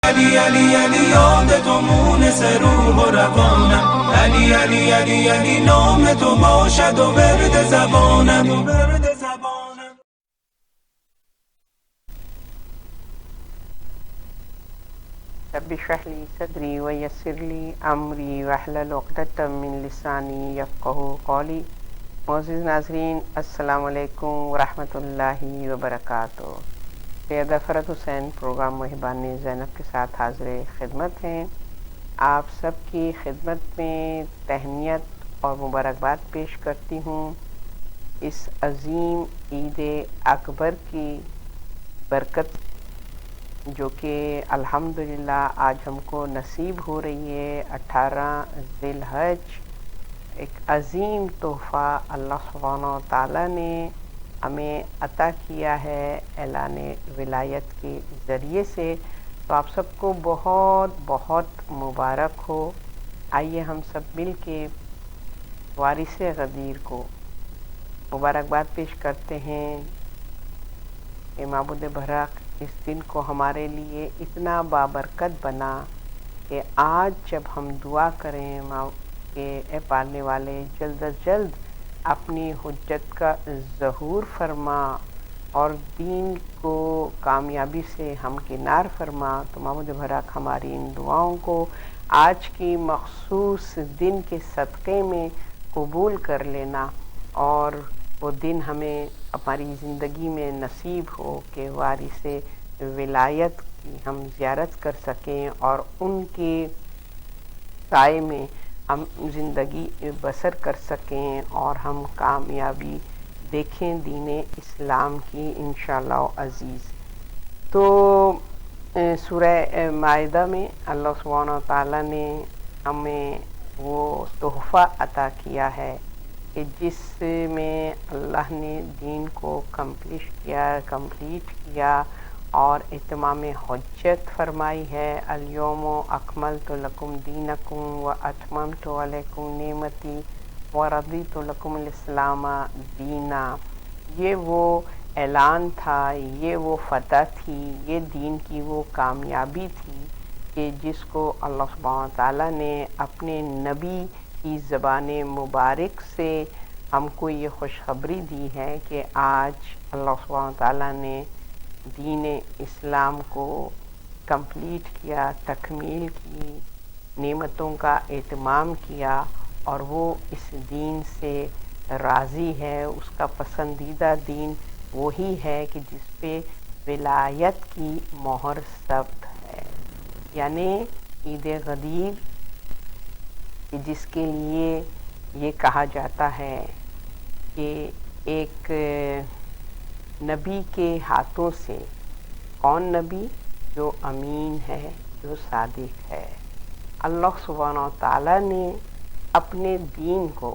علی علی علی یاد تو مونس روح و روانم، علی علی علی علی نام تو باشد و ورد زبانم. رب اشرح لی صدری ویسر لی امری واحلل عقدۃ من لسانی یفقہوا قولی. معزز ناظرین، السلام علیکم ورحمۃ اللہ وبرکاتہ. سید افرت حسین پروگرام محبان زینب کے ساتھ حاضر خدمت ہیں. آپ سب کی خدمت میں تہنیت اور مبارکباد پیش کرتی ہوں اس عظیم عید اکبر کی برکت جو کہ الحمدللہ آج ہم کو نصیب ہو رہی ہے. 18 ذی الحج ایک عظیم تحفہ اللہ سبحانہ و تعالیٰ نے ہمیں عطا کیا ہے اعلان ولایت کے ذریعے سے. تو آپ سب کو بہت بہت مبارک ہو. آئیے ہم سب مل کے وارث غدیر کو مبارکباد پیش کرتے ہیں کہ معبود برحق اس دن کو ہمارے لیے اتنا بابرکت بنا کہ آج جب ہم دعا کریں کہ اے پالنے والے جلد از جلد اپنی حجت کا ظہور فرما اور دین کو کامیابی سے ہمکنار فرما، تو معبود برحق ہماری ان دعاؤں کو آج کی مخصوص دن کے صدقے میں قبول کر لینا اور وہ دن ہمیں ہماری زندگی میں نصیب ہو کہ وارث ولایت کی ہم زیارت کر سکیں اور ان کے سائے میں ہم زندگی بسر کر سکیں اور ہم کامیابی دیکھیں دین اسلام کی انشاءاللہ عزیز. تو سورہ مائدہ میں اللہ سبحانہ و تعالیٰ نے ہمیں وہ تحفہ عطا کیا ہے کہ جس میں اللہ نے دین کو کمپلیٹ کیا اور اتمام حجت فرمائی ہے. الیوم اکملت لکم دینکم و اتممت علیکم نعمتی و رضیت لکم الاسلام دینا. یہ وہ اعلان تھا، یہ وہ فتح تھی، یہ دین کی وہ کامیابی تھی کہ جس کو اللہ سبحانہ تعالیٰ نے اپنے نبی کی زبان مبارک سے ہم کو یہ خوشخبری دی ہے کہ آج اللہ سبحانہ تعالیٰ نے دین اسلام کو کمپلیٹ کیا، تکمیل کی، نعمتوں کا اتمام کیا اور وہ اس دین سے راضی ہے. اس کا پسندیدہ دین وہی ہے کہ جس پہ ولایت کی مہر ثبت ہے، یعنی عید غدیر جس کے لیے یہ کہا جاتا ہے کہ ایک نبی کے ہاتھوں سے، کون نبی؟ جو امین ہے، جو صادق ہے. اللہ سبحانہ و تعالیٰ نے اپنے دین کو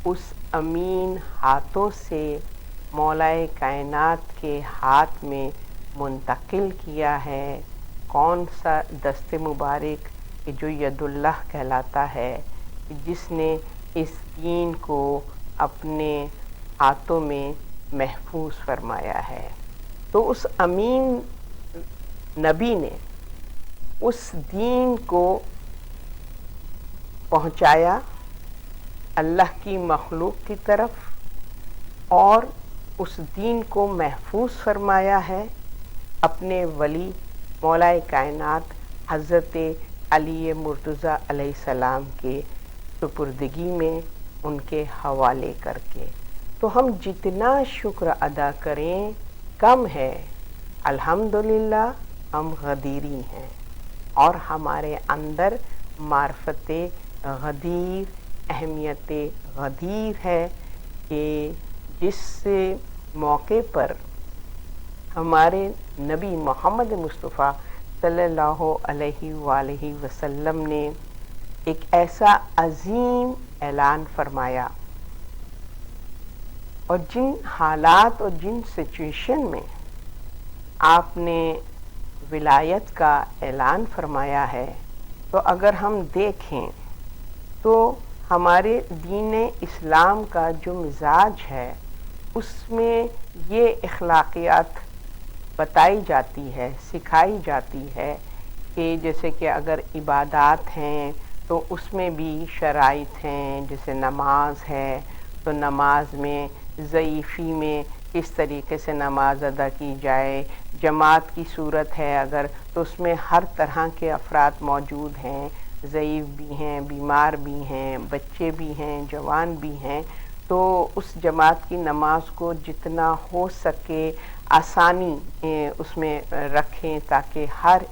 اس امین ہاتھوں سے مولا کائنات کے ہاتھ میں منتقل کیا ہے. کون سا دست مبارک کہ جو ید اللہ کہلاتا ہے، جس نے اس دین کو اپنے ہاتھوں میں محفوظ فرمایا ہے. تو اس امین نبی نے اس دین کو پہنچایا اللہ کی مخلوق کی طرف اور اس دین کو محفوظ فرمایا ہے اپنے ولی مولا کائنات حضرت علی مرتضیٰ علیہ السلام کے سپردگی میں ان کے حوالے کر کے. تو ہم جتنا شکر ادا کریں کم ہے. الحمدللہ ہم غدیری ہیں اور ہمارے اندر معرفت غدیر، اہمیت غدیر ہے کہ جس موقع پر ہمارے نبی محمد مصطفیٰ صلی اللہ علیہ وآلہ وسلم نے ایک ایسا عظیم اعلان فرمایا اور جن حالات اور جن سچویشن میں آپ نے ولایت کا اعلان فرمایا ہے، تو اگر ہم دیکھیں تو ہمارے دین اسلام کا جو مزاج ہے اس میں یہ اخلاقیات بتائی جاتی ہے، سکھائی جاتی ہے کہ جیسے کہ اگر عبادات ہیں تو اس میں بھی شرائط ہیں، جیسے نماز ہے تو نماز میں ضعیفی میں کس طریقے سے نماز ادا کی جائے، جماعت کی صورت ہے اگر تو اس میں ہر طرح کے افراد موجود ہیں، ضعیف بھی ہیں، بیمار بھی ہیں، بچے بھی ہیں، جوان بھی ہیں، تو اس جماعت کی نماز کو جتنا ہو سکے آسانی اس میں رکھیں تاکہ ہر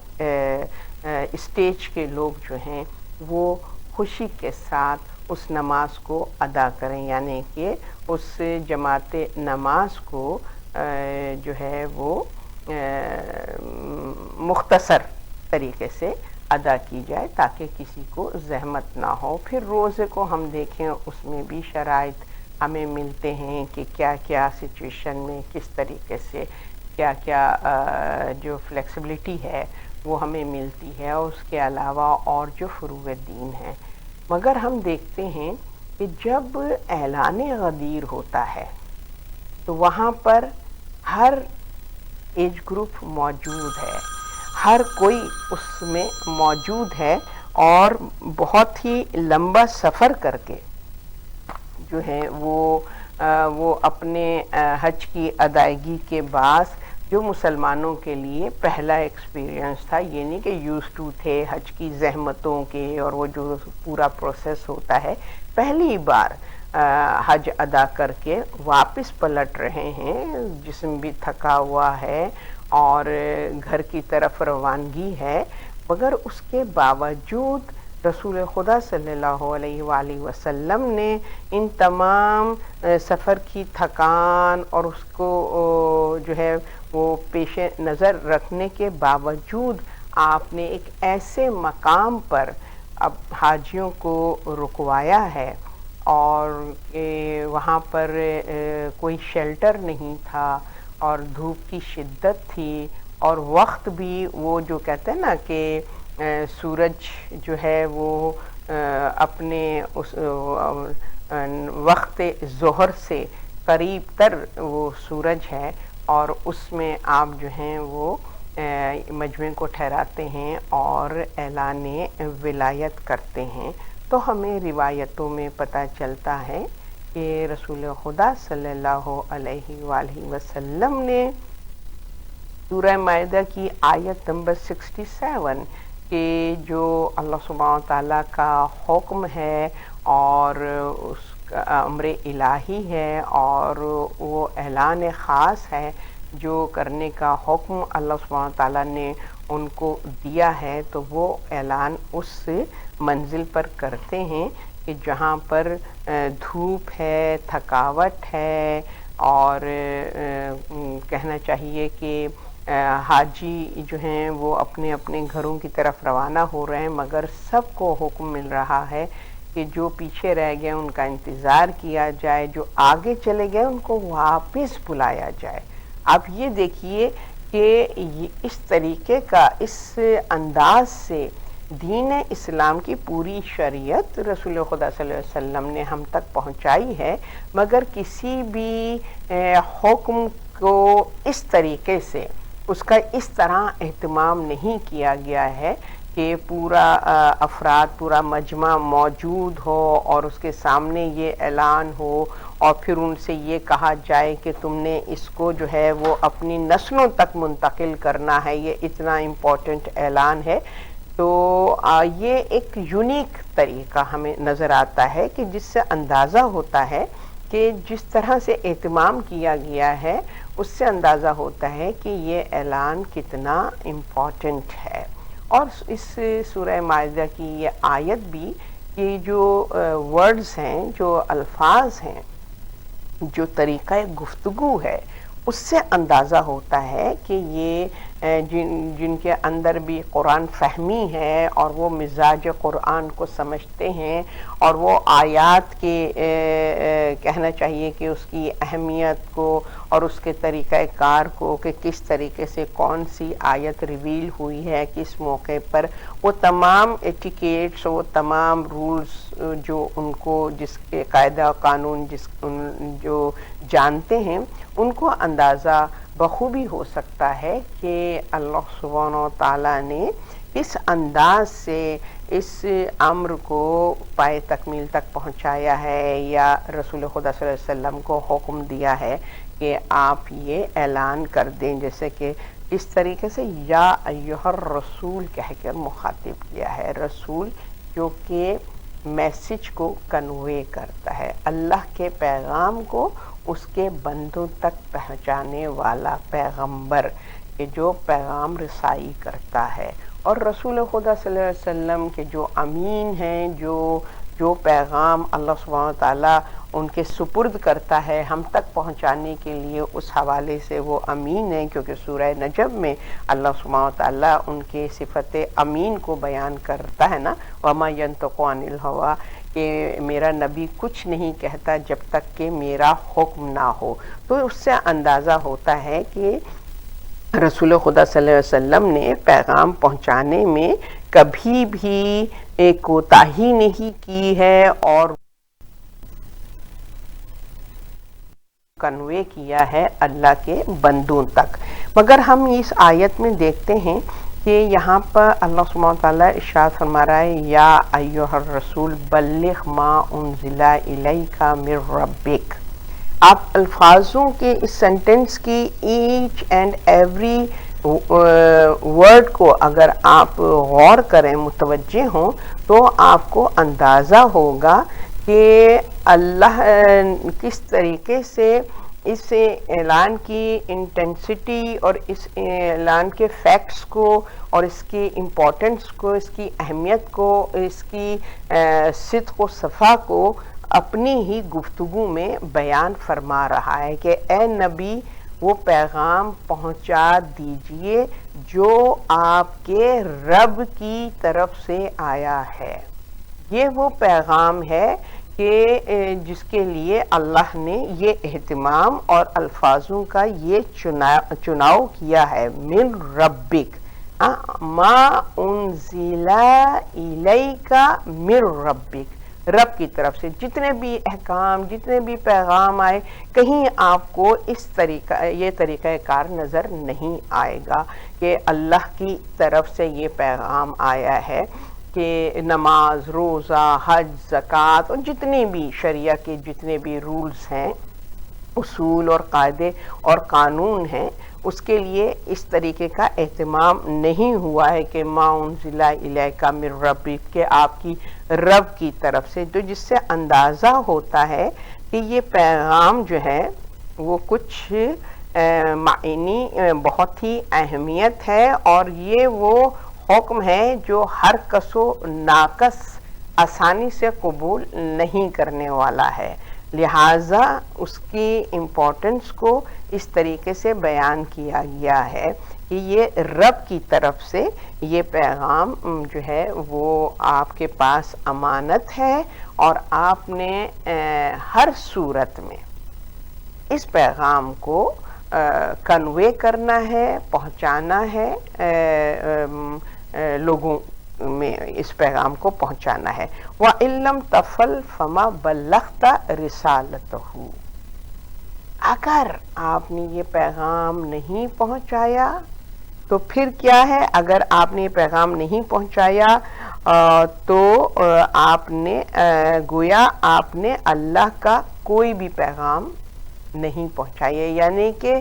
اسٹیج کے لوگ جو ہیں وہ خوشی کے ساتھ اس نماز کو ادا کریں، یعنی کہ اس جماعت نماز کو جو ہے وہ مختصر طریقے سے ادا کی جائے تاکہ کسی کو زحمت نہ ہو۔ پھر روزے کو ہم دیکھیں اس میں بھی شرائط ہمیں ملتے ہیں کہ کیا کیا سچویشن میں کس طریقے سے کیا کیا جو فلیکسیبلٹی ہے وہ ہمیں ملتی ہے، اور اس کے علاوہ اور جو فروع دین ہیں۔ مگر ہم دیکھتے ہیں کہ جب اعلان غدیر ہوتا ہے تو وہاں پر ہر ایج گروپ موجود ہے، ہر کوئی اس میں موجود ہے، اور بہت ہی لمبا سفر کر کے جو ہے وہ اپنے حج کی ادائیگی کے بعد جو مسلمانوں کے لیے پہلا ایکسپیرینس تھا، یہ نہیں کہ یوز ٹو تھے حج کی زحمتوں کے اور وہ جو پورا پروسیس ہوتا ہے، پہلی بار حج ادا کر کے واپس پلٹ رہے ہیں، جسم بھی تھکا ہوا ہے اور گھر کی طرف روانگی ہے، مگر اس کے باوجود رسول خدا صلی اللہ علیہ وآلہ وسلم نے ان تمام سفر کی تھکان اور اس کو جو ہے وہ پیش نظر رکھنے کے باوجود آپ نے ایک ایسے مقام پر اب حاجیوں کو رکوایا ہے، اور وہاں پر کوئی شیلٹر نہیں تھا اور دھوپ کی شدت تھی، اور وقت بھی وہ جو کہتے ہیں نا کہ سورج جو ہے وہ اپنے اس وقت ظہر سے قریب تر وہ سورج ہے، اور اس میں آپ جو ہیں وہ مجمع کو ٹھہراتے ہیں اور اعلان ولایت کرتے ہیں۔ تو ہمیں روایتوں میں پتہ چلتا ہے کہ رسول خدا صلی اللہ علیہ وآلہ وسلم نے سورہ مائدہ کی آیت نمبر 67 کہ جو اللہ سبحانہ تعالیٰ کا حکم ہے اور اس کا امر الہی ہے اور وہ اعلان خاص ہے جو کرنے کا حکم اللہ سبحانہ تعالیٰ نے ان کو دیا ہے، تو وہ اعلان اس منزل پر کرتے ہیں کہ جہاں پر دھوپ ہے، تھکاوٹ ہے، اور کہنا چاہیے کہ حاجی جو ہیں وہ اپنے اپنے گھروں کی طرف روانہ ہو رہے ہیں، مگر سب کو حکم مل رہا ہے کہ جو پیچھے رہ گئے ان کا انتظار کیا جائے، جو آگے چلے گئے ان کو واپس بلایا جائے۔ اب یہ دیکھیے کہ اس طریقے کا اس انداز سے دین اسلام کی پوری شریعت رسول خدا صلی اللہ علیہ وسلم نے ہم تک پہنچائی ہے، مگر کسی بھی حکم کو اس طریقے سے اس کا اس طرح اہتمام نہیں کیا گیا ہے کہ پورا افراد پورا مجمع موجود ہو اور اس کے سامنے یہ اعلان ہو اور پھر ان سے یہ کہا جائے کہ تم نے اس کو جو ہے وہ اپنی نسلوں تک منتقل کرنا ہے، یہ اتنا امپورٹنٹ اعلان ہے۔ تو یہ ایک یونیک طریقہ ہمیں نظر آتا ہے کہ جس سے اندازہ ہوتا ہے کہ جس طرح سے اہتمام کیا گیا ہے اس سے اندازہ ہوتا ہے کہ یہ اعلان کتنا امپورٹنٹ ہے۔ اور اس سورہ مائدہ کی یہ آیت بھی کہ جو ورڈز ہیں، جو الفاظ ہیں، جو طریقہ گفتگو ہے، اس سے اندازہ ہوتا ہے کہ یہ جن کے اندر بھی قرآن فہمی ہے اور وہ مزاج قرآن کو سمجھتے ہیں اور وہ آیات کے کہنا چاہیے کہ اس کی اہمیت کو اور اس کے طریقہ کار کو کہ کس طریقے سے کون سی آیت ریویل ہوئی ہے کس موقع پر، وہ تمام ایٹیکیٹس، وہ تمام رولز جو ان کو جس کے قاعدہ قانون جو جانتے ہیں ان کو اندازہ بخوبی ہو سکتا ہے کہ اللہ سبحانہ و تعالیٰ نے اس انداز سے اس امر کو پائے تکمیل تک پہنچایا ہے، یا رسول خدا صلی اللہ علیہ وسلم کو حکم دیا ہے کہ آپ یہ اعلان کر دیں، جیسے کہ اس طریقے سے یا ایھا الرسول کہہ کر مخاطب کیا ہے، رسول جو کہ میسج کو کنوے کرتا ہے، اللہ کے پیغام کو اس کے بندوں تک پہنچانے والا پیغمبر، کہ جو پیغام رسائی کرتا ہے، اور رسول خدا صلی اللہ علیہ وسلم کے جو امین ہیں، جو پیغام اللہ سبحانہ وتعالیٰ ان کے سپرد کرتا ہے ہم تک پہنچانے کے لیے، اس حوالے سے وہ امین ہیں، کیونکہ سورہ نجم میں اللہ سبحانہ وتعالیٰ ان کے صفت امین کو بیان کرتا ہے نا، وما ینطق عن الہویٰ، کہ میرا نبی کچھ نہیں کہتا جب تک کہ میرا حکم نہ ہو۔ تو اس سے اندازہ ہوتا ہے کہ رسول خدا صلی اللہ علیہ وسلم نے پیغام پہنچانے میں کبھی بھی کوتاہی نہیں کی ہے، اور کنوے کیا ہے اللہ کے بندوں تک۔ مگر ہم اس آیت میں دیکھتے ہیں کہ یہاں پر اللہ سبحانہ تعالیٰ ارشاد فرما رہا ہے یا ایھا الرسول بلغ ما انزل الیک من ربک۔ آپ الفاظوں کے اس سینٹنس کی ایچ اینڈ ایوری ورڈ کو اگر آپ غور کریں، متوجہ ہوں، تو آپ کو اندازہ ہوگا کہ اللہ کس طریقے سے اس اعلان کی انٹینسٹی اور اس اعلان کے فیکٹس کو اور اس کی امپورٹنس کو، اس کی اہمیت کو، اس کی صدق و صفا کو اپنی ہی گفتگو میں بیان فرما رہا ہے کہ اے نبی وہ پیغام پہنچا دیجئے جو آپ کے رب کی طرف سے آیا ہے۔ یہ وہ پیغام ہے کہ جس کے لیے اللہ نے یہ اہتمام اور الفاظوں کا یہ چناؤ کیا ہے، من ربک، ما انزل الیک من ربک، رب کی طرف سے جتنے بھی احکام، جتنے بھی پیغام آئے، کہیں آپ کو یہ طریقہ کار نظر نہیں آئے گا کہ اللہ کی طرف سے یہ پیغام آیا ہے کہ نماز، روزہ، حج، زکوٰۃ اور جتنے بھی شریعہ کے جتنے بھی رولز ہیں، اصول اور قاعدے اور قانون ہیں، اس کے لیے اس طریقے کا اہتمام نہیں ہوا ہے کہ ما انزل الیک من ربک، کہ آپ کی رب کی طرف سے، تو جس سے اندازہ ہوتا ہے کہ یہ پیغام جو ہے وہ کچھ معنی بہت ہی اہمیت ہے، اور یہ وہ حکم ہے جو ہر کس و ناقص آسانی سے قبول نہیں کرنے والا ہے، لہٰذا اس کی امپورٹنس کو اس طریقے سے بیان کیا گیا ہے کہ یہ رب کی طرف سے یہ پیغام جو ہے وہ آپ کے پاس امانت ہے، اور آپ نے ہر صورت میں اس پیغام کو کنوے کرنا ہے، پہنچانا ہے، لوگوں میں اس پیغام کو پہنچانا ہے۔ وَإِن لَّمْ تَفْعَلْ فَمَا بَلَّغْتَ رِسَالَتَهُ، اگر آپ نے یہ پیغام نہیں پہنچایا تو پھر کیا ہے؟ اگر آپ نے یہ پیغام نہیں پہنچایا تو آپ نے گویا آپ نے اللہ کا کوئی بھی پیغام نہیں پہنچایا، یعنی کہ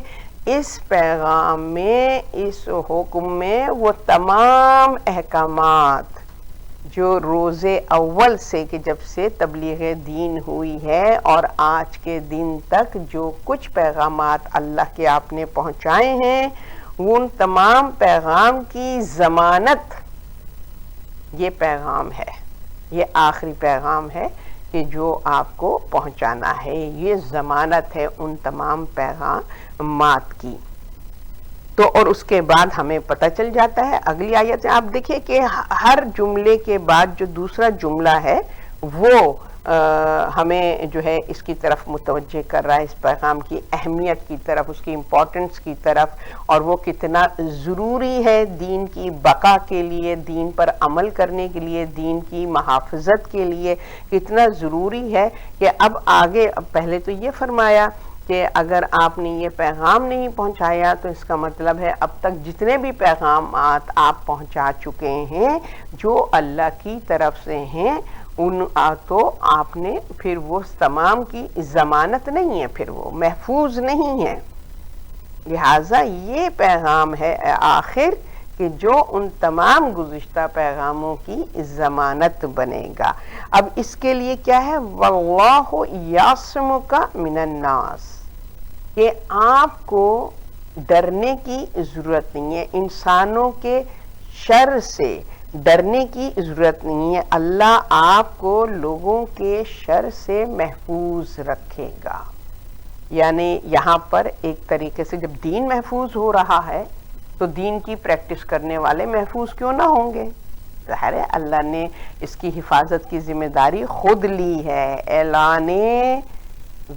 اس پیغام میں، اس حکم میں وہ تمام احکامات جو روز اول سے کہ جب سے تبلیغ دین ہوئی ہے اور آج کے دن تک جو کچھ پیغامات اللہ کے آپ نے پہنچائے ہیں، ان تمام پیغام کی ضمانت یہ پیغام ہے، یہ آخری پیغام ہے کہ جو آپ کو پہنچانا ہے، یہ ضمانت ہے ان تمام پیغامات کی۔ تو اور اس کے بعد ہمیں پتہ چل جاتا ہے، اگلی آیت میں آپ دیکھیں کہ ہر جملے کے بعد جو دوسرا جملہ ہے وہ ہمیں جو ہے اس کی طرف متوجہ کر رہا ہے، اس پیغام کی اہمیت کی طرف، اس کی امپورٹنس کی طرف، اور وہ کتنا ضروری ہے دین کی بقا کے لیے، دین پر عمل کرنے کے لیے، دین کی محافظت کے لیے کتنا ضروری ہے کہ اب آگے پہلے تو یہ فرمایا کہ اگر آپ نے یہ پیغام نہیں پہنچایا تو اس کا مطلب ہے اب تک جتنے بھی پیغامات آپ پہنچا چکے ہیں جو اللہ کی طرف سے ہیں ان تو آپ نے پھر وہ تمام کی ضمانت نہیں ہے، پھر وہ محفوظ نہیں ہے. لہٰذا یہ پیغام ہے آخر کہ جو ان تمام گزشتہ پیغاموں کی ضمانت بنے گا. اب اس کے لیے کیا ہے؟ واللہ یعصمک من الناس، کہ آپ کو ڈرنے کی ضرورت نہیں ہے، انسانوں کے شر سے ڈرنے کی ضرورت نہیں ہے. اللہ آپ کو لوگوں کے شر سے محفوظ رکھے گا. یعنی یہاں پر ایک طریقے سے جب دین محفوظ ہو رہا ہے تو دین کی پریکٹس کرنے والے محفوظ کیوں نہ ہوں گے؟ ظاہر ہے اللہ نے اس کی حفاظت کی ذمہ داری خود لی ہے. اعلان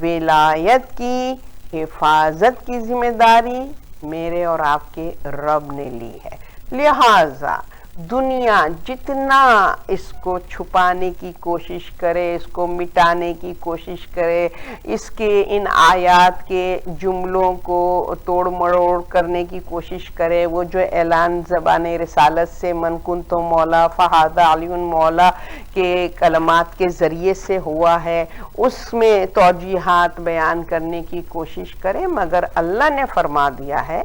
ولایت کی حفاظت کی ذمہ داری میرے اور آپ کے رب نے لی ہے. لہٰذا دنیا جتنا اس کو چھپانے کی کوشش کرے، اس کو مٹانے کی کوشش کرے، اس کے ان آیات کے جملوں کو توڑ مروڑ کرنے کی کوشش کرے، وہ جو اعلان زبان رسالت سے من کنت مولا فہذا علی مولا کے کلمات کے ذریعے سے ہوا ہے، اس میں توجیحات بیان کرنے کی کوشش کرے، مگر اللہ نے فرما دیا ہے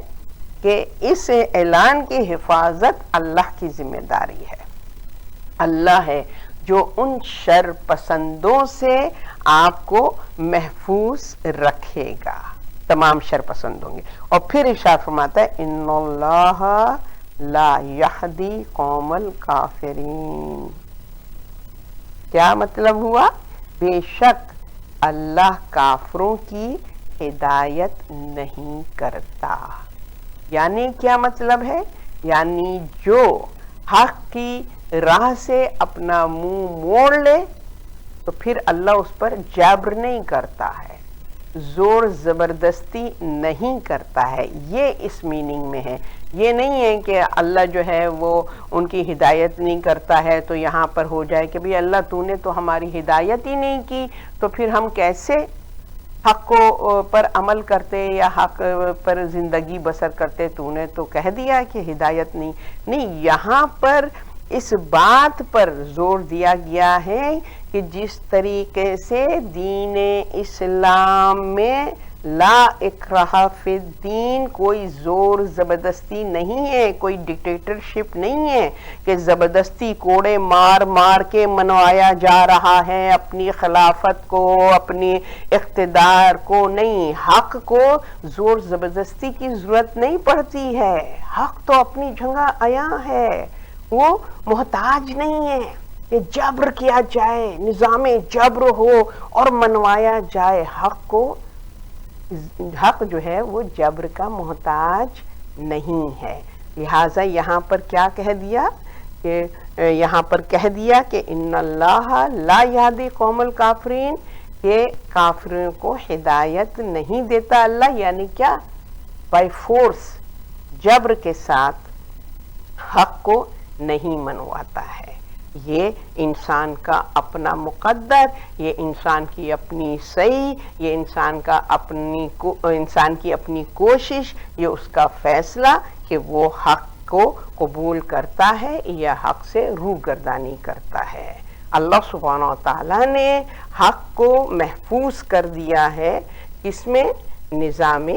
کہ اس اعلان کی حفاظت اللہ کی ذمہ داری ہے. اللہ ہے جو ان شر پسندوں سے آپ کو محفوظ رکھے گا، تمام شر پسند ہوں گے. اور پھر ارشاد فرماتا ہے ان اللہ لا یہدی قوم الکافرین. کیا مطلب ہوا؟ بے شک اللہ کافروں کی ہدایت نہیں کرتا. یعنی کیا مطلب ہے؟ یعنی جو حق کی راہ سے اپنا منہ موڑ لے تو پھر اللہ اس پر جبر نہیں کرتا ہے، زور زبردستی نہیں کرتا ہے. یہ اس میننگ میں ہے. یہ نہیں ہے کہ اللہ جو ہے وہ ان کی ہدایت نہیں کرتا ہے تو یہاں پر ہو جائے کہ بھی اللہ تو نے تو ہماری ہدایت ہی نہیں کی تو پھر ہم کیسے حق کو پر عمل کرتے یا حق پر زندگی بسر کرتے، تو نے تو کہہ دیا کہ ہدایت نہیں. یہاں پر اس بات پر زور دیا گیا ہے کہ جس طریقے سے دین اسلام میں لا اکراہ فی الدین، کوئی زور زبردستی نہیں ہے، کوئی ڈکٹیٹرشپ نہیں ہے کہ زبردستی کوڑے مار مار کے منوایا جا رہا ہے اپنی خلافت کو، اپنی اقتدار کو. نہیں، حق کو زور زبردستی کی ضرورت نہیں پڑتی ہے. حق تو اپنی جگہ عیاں ہے، وہ محتاج نہیں ہے کہ جبر کیا جائے، نظام جبر ہو اور منوایا جائے. حق جو ہے وہ جبر کا محتاج نہیں ہے. لہٰذا یہاں پر کیا کہہ دیا کہ یہاں پر کہہ دیا کہ ان اللہ لا یہدی قوم الکافرین، کہ کافروں کو ہدایت نہیں دیتا اللہ. یعنی کیا؟ بائی فورس، جبر کے ساتھ حق کو نہیں منواتا ہے. یہ انسان کا اپنا مقدر، یہ انسان کی اپنی سعی، یہ انسان کی اپنی کوشش، یہ اس کا فیصلہ کہ وہ حق کو قبول کرتا ہے یا حق سے روگردانی کرتا ہے. اللہ سبحانہ و تعالیٰ نے حق کو محفوظ کر دیا ہے، اس میں نظام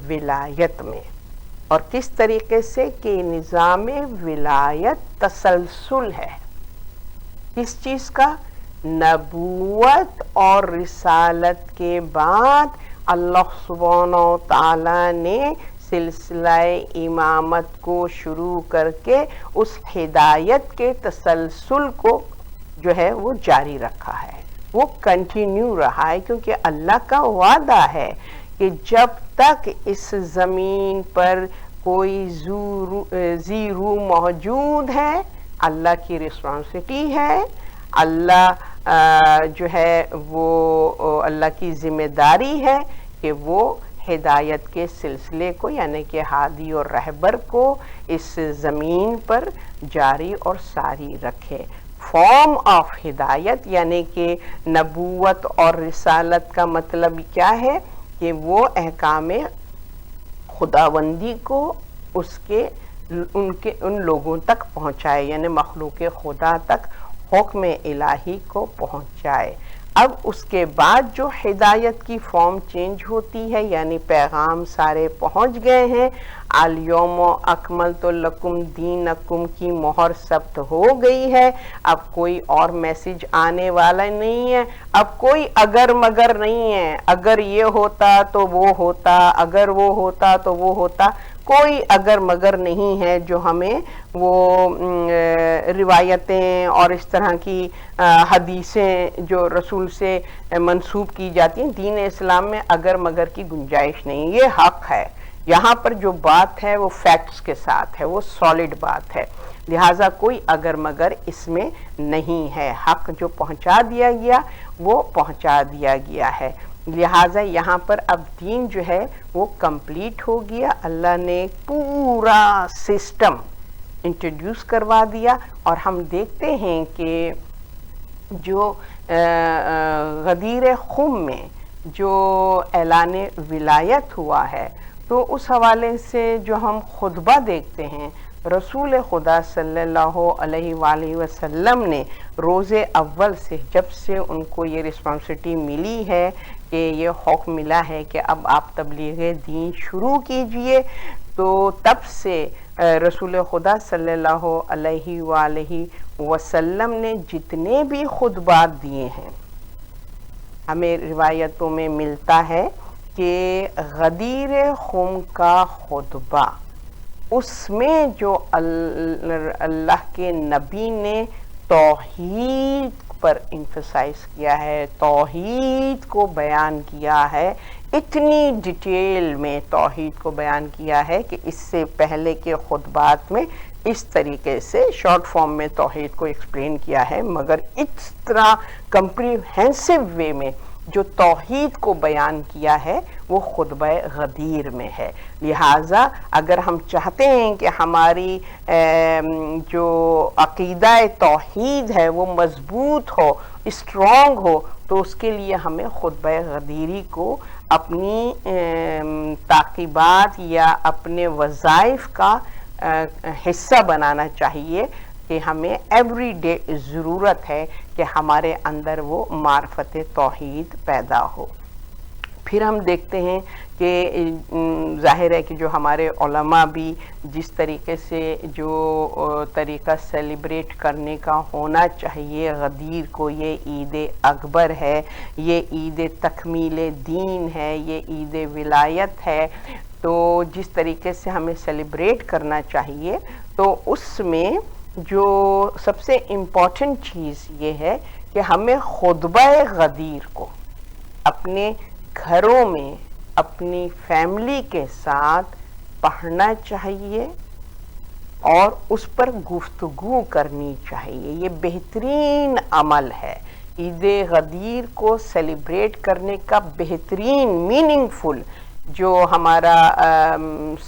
ولایت میں. اور کس طریقے سے کہ نظام ولایت تسلسل ہے. کس چیز کا؟ نبوت اور رسالت کے بعد اللہ سبحانہ و تعالیٰ نے سلسلہ امامت کو شروع کر کے اس ہدایت کے تسلسل کو جو ہے وہ جاری رکھا ہے، وہ کنٹینیو رہا ہے، کیونکہ اللہ کا وعدہ ہے کہ جب تک اس زمین پر کوئی ذی روح موجود ہے اللہ کی رسپانسبلٹی ہے، اللہ جو ہے وہ اللہ کی ذمہ داری ہے کہ وہ ہدایت کے سلسلے کو یعنی کہ ہادی اور رہبر کو اس زمین پر جاری اور ساری رکھے. فارم آف ہدایت یعنی کہ نبوت اور رسالت کا مطلب کیا ہے کہ وہ احکام خداوندی کو ان لوگوں تک پہنچائے، یعنی مخلوق خدا تک حکم الہی کو پہنچائے۔ اب اس کے بعد جو ہدایت کی فارم چینج ہوتی ہے، یعنی پیغام سارے پہنچ گئے ہیں، الیوم اکملت لکم دینکم کی مہر ثبت ہو گئی ہے، اب کوئی اور میسج آنے والا نہیں ہے، اب کوئی اگر مگر نہیں ہے، اگر یہ ہوتا تو وہ ہوتا، اگر وہ ہوتا تو وہ ہوتا، کوئی اگر مگر نہیں ہے جو ہمیں وہ روایتیں اور اس طرح کی حدیثیں جو رسول سے منسوب کی جاتی ہیں، دین اسلام میں اگر مگر کی گنجائش نہیں، یہ حق ہے۔ یہاں پر جو بات ہے وہ فیکٹس کے ساتھ ہے، وہ سالڈ بات ہے، لہٰذا کوئی اگر مگر اس میں نہیں ہے، حق جو پہنچا دیا گیا وہ پہنچا دیا گیا ہے، لہٰذا یہاں پر اب دین جو ہے وہ کمپلیٹ ہو گیا، اللہ نے پورا سسٹم انٹروڈیوس کروا دیا۔ اور ہم دیکھتے ہیں کہ جو غدیر خم میں جو اعلان ولایت ہوا ہے، تو اس حوالے سے جو ہم خطبہ دیکھتے ہیں، رسول خدا صلی اللہ علیہ وآلہ وسلم نے روز اول سے جب سے ان کو یہ رسپانسبلٹی ملی ہے کہ یہ حکم ملا ہے کہ اب آپ تبلیغ دین شروع کیجئے، تو تب سے رسول خدا صلی اللہ علیہ وآلہ وسلم نے جتنے بھی خطبات دیے ہیں، ہمیں روایتوں میں ملتا ہے کہ غدیر خم کا خطبہ، اس میں جو اللہ کے نبی نے توحید پر انفسائز کیا ہے، توحید کو بیان کیا ہے، اتنی ڈیٹیل میں توحید کو بیان کیا ہے کہ اس سے پہلے کے خطبات میں اس طریقے سے شارٹ فارم میں توحید کو ایکسپلین کیا ہے، مگر اس طرح کمپریہنسو وے میں جو توحید کو بیان کیا ہے وہ خطبہ غدیر میں ہے۔ لہٰذا اگر ہم چاہتے ہیں کہ ہماری جو عقیدہ توحید ہے وہ مضبوط ہو، اسٹرانگ ہو، تو اس کے لیے ہمیں خطبہ غدیری کو اپنی تعقیبات یا اپنے وظائف کا حصہ بنانا چاہیے، کہ ہمیں ایوری ڈے ضرورت ہے کہ ہمارے اندر وہ معرفت توحید پیدا ہو۔ پھر ہم دیکھتے ہیں کہ ظاہر ہے کہ جو ہمارے علماء بھی جس طریقے سے جو طریقہ سیلیبریٹ کرنے کا ہونا چاہیے، غدیر کو یہ عید اکبر ہے، یہ عید تکمیل دین ہے، یہ عید ولایت ہے، تو جس طریقے سے ہمیں سیلیبریٹ کرنا چاہیے، تو اس میں جو سب سے امپورٹنٹ چیز یہ ہے کہ ہمیں خطبہ غدیر کو اپنے گھروں میں اپنی فیملی کے ساتھ پڑھنا چاہیے اور اس پر گفتگو کرنی چاہیے۔ یہ بہترین عمل ہے، عید غدیر کو سیلیبریٹ کرنے کا بہترین میننگ فل جو ہمارا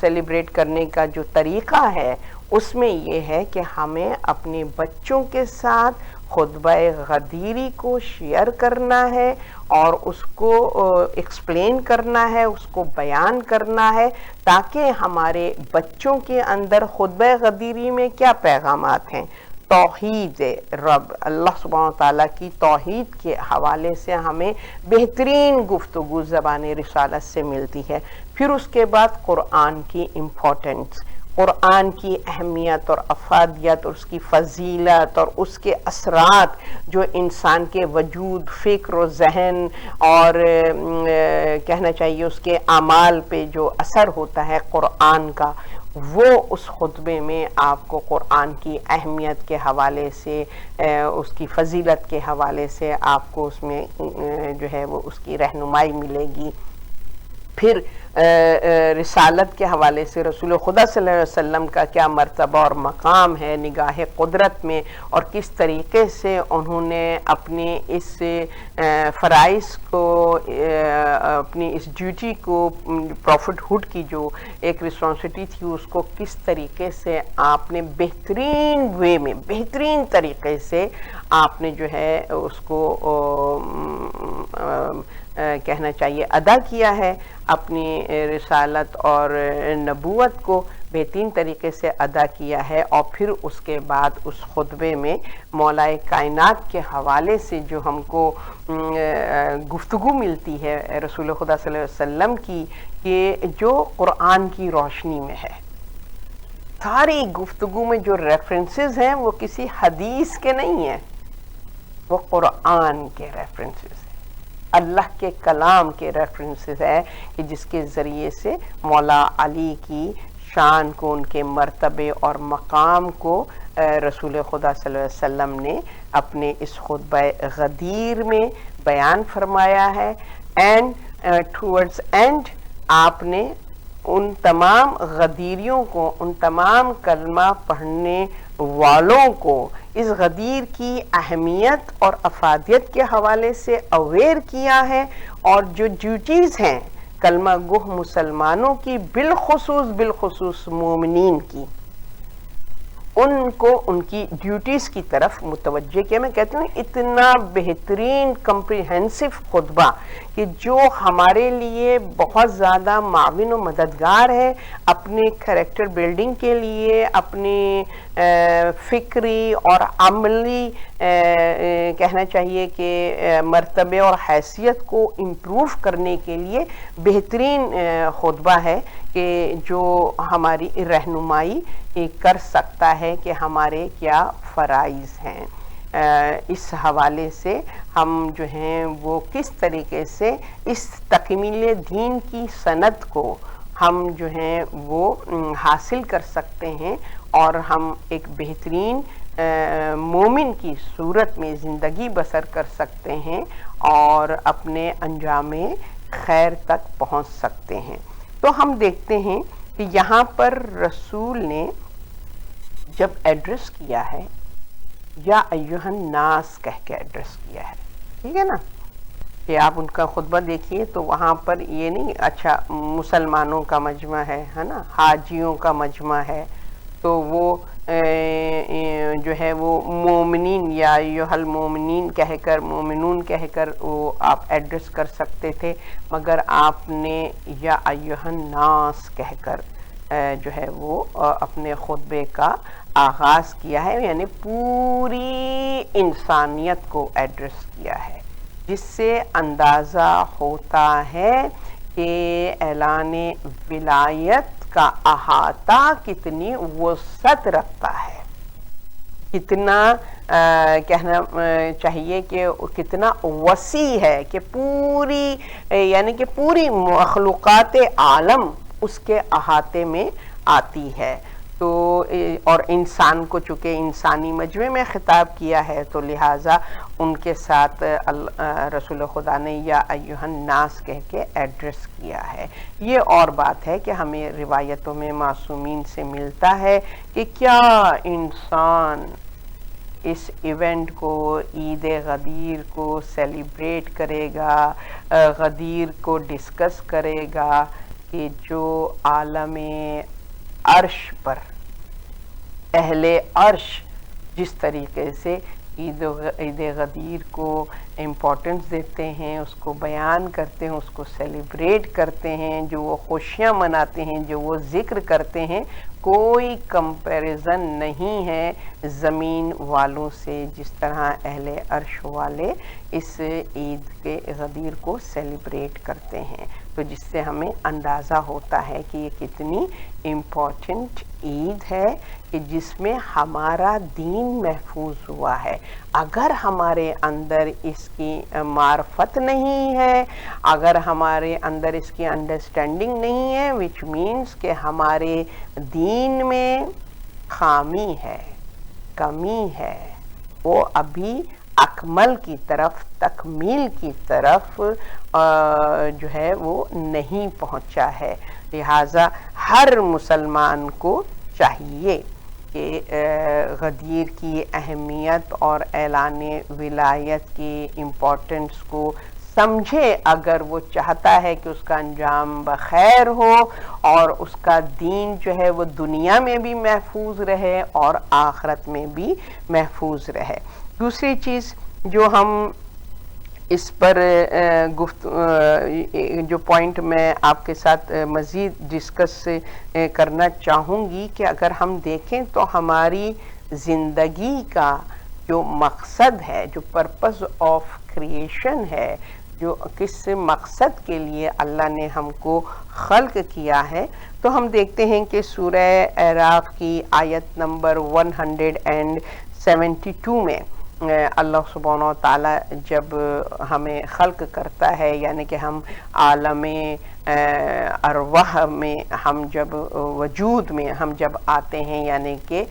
سیلیبریٹ کرنے کا جو طریقہ ہے، اس میں یہ ہے کہ ہمیں اپنے بچوں کے ساتھ خطبہ غدیری کو شیئر کرنا ہے اور اس کو ایکسپلین کرنا ہے، اس کو بیان کرنا ہے، تاکہ ہمارے بچوں کے اندر خطبہ غدیری میں کیا پیغامات ہیں؟ توحید رب اللہ سبحانہ وتعالیٰ کی توحید کے حوالے سے ہمیں بہترین گفتگو زبان رسالت سے ملتی ہے۔ پھر اس کے بعد قرآن کی امپورٹنس، قرآن کی اہمیت اور افادیت اور اس کی فضیلت اور اس کے اثرات جو انسان کے وجود، فکر و ذہن اور کہنا چاہیے اس کے اعمال پہ جو اثر ہوتا ہے قرآن کا، وہ اس خطبے میں آپ کو قرآن کی اہمیت کے حوالے سے، اس کی فضیلت کے حوالے سے آپ کو اس میں جو ہے وہ اس کی رہنمائی ملے گی۔ پھر رسالت کے حوالے سے رسول خدا صلی اللہ علیہ وسلم کا کیا مرتبہ اور مقام ہے نگاہ قدرت میں، اور کس طریقے سے انہوں نے اپنے اس فرائض کو، اپنی اس ڈیوٹی کو، پروفٹ ہوڈ کی جو ایک رسپانسبلٹی تھی، اس کو کس طریقے سے آپ نے بہترین وے میں، بہترین طریقے سے آپ نے جو ہے اس کو کہنا چاہیے ادا کیا ہے، اپنی رسالت اور نبوت کو بہترین طریقے سے ادا کیا ہے، اور پھر اس کے بعد اس خطبے میں مولا کائنات کے حوالے سے جو ہم کو گفتگو ملتی ہے رسول خدا صلی اللہ علیہ وسلم کی، کہ جو قرآن کی روشنی میں ہے. ساری گفتگو میں جو ریفرنسز ہیں وہ کسی حدیث کے نہیں ہیں، وہ قرآن کے ریفرنسز ہیں، اللہ کے کلام کے ریفرنسز ہے، کہ جس کے ذریعے سے مولا علی کی شان کو، ان کے مرتبے اور مقام کو رسول خدا صلی اللہ علیہ وسلم نے اپنے اس خطبہ غدیر میں بیان فرمایا ہے. اینڈ ٹورڈز اینڈ آپ نے ان تمام غدیریوں کو، ان تمام کلمہ پڑھنے والوں کو اس غدیر کی اہمیت اور افادیت کے حوالے سے اویئر کیا ہے، اور جو ڈیوٹیز ہیں کلمہ گو مسلمانوں کی، بالخصوص مومنین کی، ان کو ان کی ڈیوٹیز کی طرف متوجہ کیا. میں کہتی ہوں اتنا بہترین کمپریہنسو خطبہ کہ جو ہمارے لیے بہت زیادہ معاون و مددگار ہے اپنے کریکٹر بلڈنگ کے لیے، اپنے فکری اور عملی کہنا چاہیے کہ مرتبے اور حیثیت کو امپروو کرنے کے لیے بہترین خطبہ ہے، کہ جو ہماری رہنمائی کر سکتا ہے کہ ہمارے کیا فرائض ہیں. اس حوالے سے ہم جو ہیں وہ کس طریقے سے اس تکمیل دین کی سند کو ہم جو ہیں وہ حاصل کر سکتے ہیں، اور ہم ایک بہترین مومن کی صورت میں زندگی بسر کر سکتے ہیں، اور اپنے انجام خیر تک پہنچ سکتے ہیں. تو ہم دیکھتے ہیں کہ یہاں پر رسول نے جب ایڈریس کیا ہے، یا ایھا الناس کہہ کے ایڈریس کیا ہے، ٹھیک ہے نا، کہ آپ ان کا خطبہ دیکھیے تو وہاں پر یہ نہیں اچھا مسلمانوں کا مجمع ہے نا، حاجیوں کا مجمع ہے، تو وہ جو ہے وہ مومنین یا ایھا المومنین کہہ کر، مومنون کہہ کر وہ آپ ایڈریس کر سکتے تھے، مگر آپ نے یا ایھا الناس کہہ کر جو ہے وہ اپنے خطبے کا آغاز کیا ہے، یعنی پوری انسانیت کو ایڈریس کیا ہے، جس سے اندازہ ہوتا ہے کہ اعلان ولایت کا احاطہ کتنی وسعت رکھتا ہے، کتنا کہنا چاہیے کہ کتنا وسیع ہے، کہ پوری یعنی کہ پوری مخلوقات عالم اس کے احاطے میں آتی ہے. تو اور انسان کو چونکہ انسانی مجمع میں خطاب کیا ہے، تو لہٰذا ان کے ساتھ رسول خدا نے یا ایھا الناس کہہ کے ایڈریس کیا ہے. یہ اور بات ہے کہ ہمیں روایتوں میں معصومین سے ملتا ہے کہ کیا انسان اس ایونٹ کو، عید غدیر کو سیلیبریٹ کرے گا، غدیر کو ڈسکس کرے گا، کہ جو عالم عرش پر اہل عرش جس طریقے سے عید غدیر کو امپورٹنس دیتے ہیں، اس کو بیان کرتے ہیں، اس کو سیلیبریٹ کرتے ہیں، جو وہ خوشیاں مناتے ہیں، جو وہ ذکر کرتے ہیں، کوئی کمپیریزن نہیں ہے زمین والوں سے، جس طرح اہل عرش والے اس عید کے غدیر کو سیلیبریٹ کرتے ہیں. تو جس سے ہمیں اندازہ ہوتا ہے کہ یہ کتنی امپورٹنٹ عید ہے، کہ جس میں ہمارا دین محفوظ ہوا ہے. اگر ہمارے اندر اس کی معرفت نہیں ہے، اگر ہمارے اندر اس کی انڈرسٹینڈنگ نہیں ہے، وچ مینس کہ ہمارے دین میں خامی ہے، کمی ہے، وہ ابھی اکمل کی طرف، تکمیل کی طرف جو ہے وہ نہیں پہنچا ہے. لہٰذا ہر مسلمان کو چاہیے کہ غدیر کی اہمیت اور اعلان ولایت کی امپورٹنس کو سمجھے، اگر وہ چاہتا ہے کہ اس کا انجام بخیر ہو اور اس کا دین جو ہے وہ دنیا میں بھی محفوظ رہے اور آخرت میں بھی محفوظ رہے. دوسری چیز جو ہم اس پر جو پوائنٹ میں آپ کے ساتھ مزید ڈسکس کرنا چاہوں گی کہ اگر ہم دیکھیں تو ہماری زندگی کا جو مقصد ہے، جو پرپز آف کریشن ہے، جو کس مقصد کے لیے اللہ نے ہم کو خلق کیا ہے، تو ہم دیکھتے ہیں کہ سورہ اعراف کی آیت نمبر 172 میں اللہ سبحانہ و تعالیٰ جب ہمیں خلق کرتا ہے، یعنی کہ ہم عالم ارواح میں ہم جب وجود میں ہم جب آتے ہیں، یعنی کہ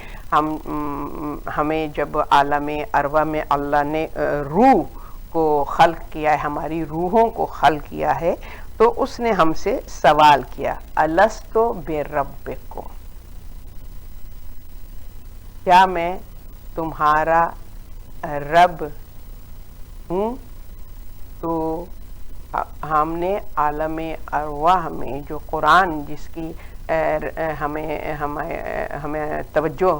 ہمیں جب عالم ارواح میں اللہ نے روح کو خلق کیا ہے، ہماری روحوں کو خلق کیا ہے، تو اس نے ہم سے سوال کیا الست بربکم، کیا میں تمہارا رب ہوں؟ تو ہم نے عالم ارواح میں جو قرآن جس کی ہمیں توجہ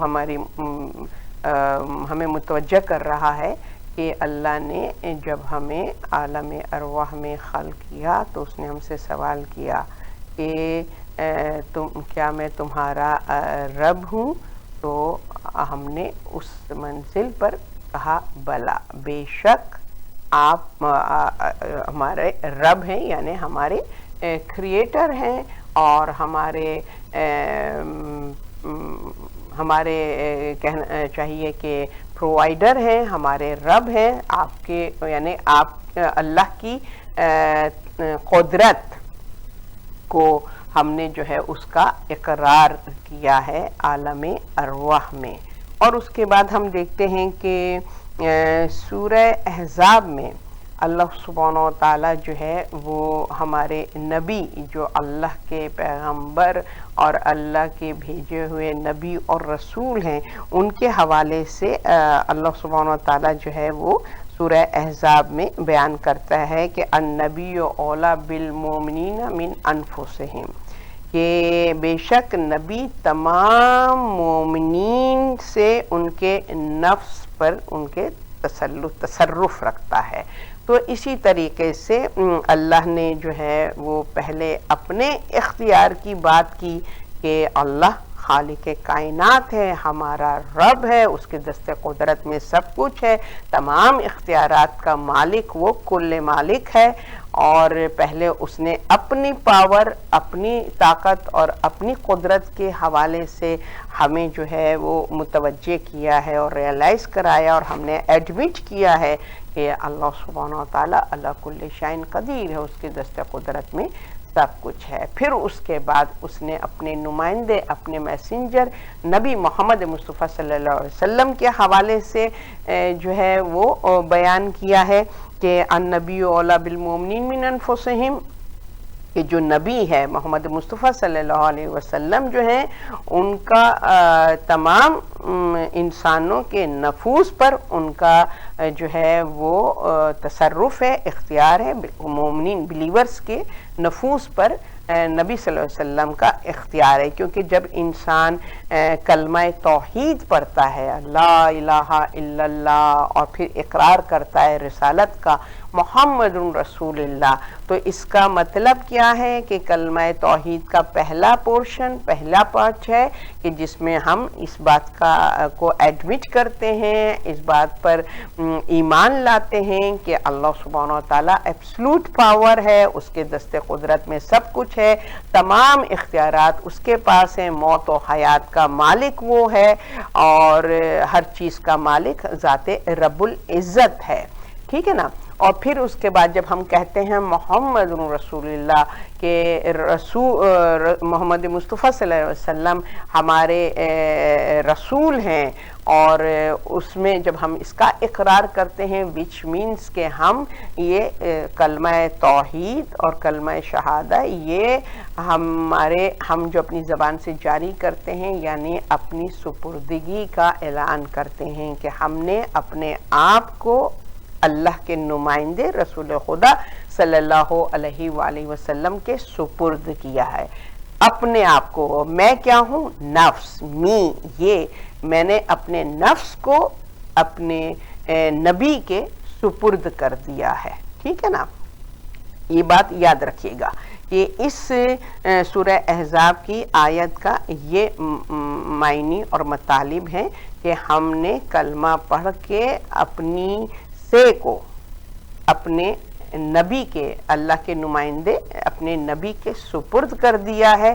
ہمیں متوجہ کر رہا ہے کہ اللہ نے جب ہمیں عالم ارواح میں خلق کیا تو اس نے ہم سے سوال کیا کہ کیا میں تمہارا رب ہوں؟ تو ہم نے اس منزل پر کہا بلا، بے شک آپ ہمارے رب ہیں، یعنی ہمارے کریٹر ہیں، اور ہمارے کہنا چاہیے کہ پرووائڈر ہیں، ہمارے رب ہیں، آپ کے یعنی آپ اللہ کی قدرت کو ہم نے جو ہے اس کا اقرار کیا ہے عالم ارواح میں۔ اور اس کے بعد ہم دیکھتے ہیں کہ سورہ احزاب میں اللہ سبحانہ و تعالیٰ جو ہے وہ ہمارے نبی جو اللہ کے پیغمبر اور اللہ کے بھیجے ہوئے نبی اور رسول ہیں، ان کے حوالے سے اللہ سبحانہ و تعالیٰ جو ہے وہ سورہ احزاب میں بیان کرتا ہے کہ النبی اولیٰ بالمؤمنین من انفسہم، کہ بے شک نبی تمام مومنین سے ان کے نفس پر ان کے تصرف رکھتا ہے۔ تو اسی طریقے سے اللہ نے جو ہے وہ پہلے اپنے اختیار کی بات کی کہ اللہ خالق کائنات ہے، ہمارا رب ہے، اس کے دست قدرت میں سب کچھ ہے، تمام اختیارات کا مالک وہ کل مالک ہے، اور پہلے اس نے اپنی پاور، اپنی طاقت اور اپنی قدرت کے حوالے سے ہمیں جو ہے وہ متوجہ کیا ہے اور ریئلائز کرایا، اور ہم نے ایڈمٹ کیا ہے کہ اللہ سبحانہ و تعالیٰ اللہ کل شیء قدیر ہے، اس کے دست قدرت میں سب کچھ ہے۔ پھر اس کے بعد اس نے اپنے نمائندے، اپنے میسنجر نبی محمد مصطفیٰ صلی اللہ علیہ وسلم کے حوالے سے جو ہے وہ بیان کیا ہے کہ النبی اولیٰ بالمؤمنین من انفسہم، کہ جو نبی ہے محمد مصطفیٰ صلی اللہ علیہ وسلم جو ہیں ان کا تمام انسانوں کے نفوس پر ان کا جو ہے وہ تصرف ہے، اختیار ہے، مومنین بلیورز کے نفوس پر نبی صلی اللہ علیہ وسلم کا اختیار ہے، کیونکہ جب انسان کلمہ توحید پڑھتا ہے لا الہ الا اللہ اور پھر اقرار کرتا ہے رسالت کا محمد رسول اللہ، تو اس کا مطلب کیا ہے کہ کلمہ توحید کا پہلا پورشن، پہلا پارٹ ہے کہ جس میں ہم اس بات کو ایڈمٹ کرتے ہیں، اس بات پر ایمان لاتے ہیں کہ اللہ سبحانہ و تعالیٰ ایبسلوٹ پاور ہے، اس کے دست قدرت میں سب کچھ ہے، تمام اختیارات اس کے پاس ہیں، موت و حیات کا مالک وہ ہے، اور ہر چیز کا مالک ذات رب العزت ہے، ٹھیک ہے نا۔ اور پھر اس کے بعد جب ہم کہتے ہیں محمد رسول اللہ، کہ محمد مصطفیٰ صلی اللہ علیہ وسلم ہمارے رسول ہیں، اور اس میں جب ہم اس کا اقرار کرتے ہیں وچ مینس کہ ہم یہ کلمہ توحید اور کلمہ شہادہ یہ ہم جو اپنی زبان سے جاری کرتے ہیں، یعنی اپنی سپردگی کا اعلان کرتے ہیں کہ ہم نے اپنے آپ کو اللہ کے نمائندے رسول خدا صلی اللہ علیہ وآلہ وسلم کے سپرد کیا ہے، اپنے آپ کو۔ میں کیا ہوں؟ نفس، یہ میں نے اپنے نفس کو اپنے نبی کے سپرد کر دیا ہے، ٹھیک ہے نا. یہ بات یاد رکھیے گا کہ اس سورہ احزاب کی آیت کا یہ معنی اور مطالب ہے کہ ہم نے کلمہ پڑھ کے اپنی سے کو اپنے نبی کے، اللہ کے نمائندے اپنے نبی کے سپرد کر دیا ہے.